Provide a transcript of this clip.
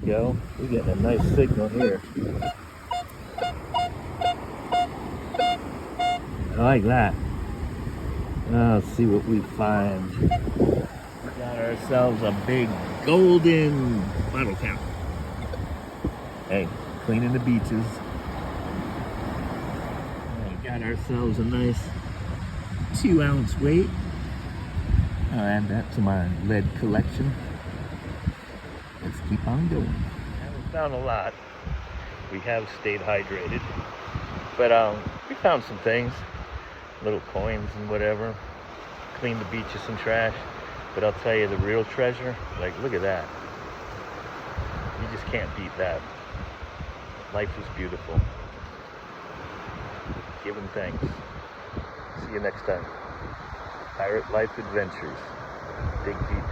go. We're getting a nice signal here. I like that. Now let's see what we find. We got ourselves a big golden bottle cap. Hey, cleaning the beaches. We got ourselves a nice 2-ounce weight. I'll add that to my lead collection. Let's keep on going. Haven't found a lot. We have stayed hydrated. But we found some things. Little coins and whatever. Cleaned the beaches and trash. But I'll tell you, the real treasure, like, look at that. You just can't beat that. Life is beautiful. Giving thanks. See you next time. Pirate Life Adventures. Big Beach.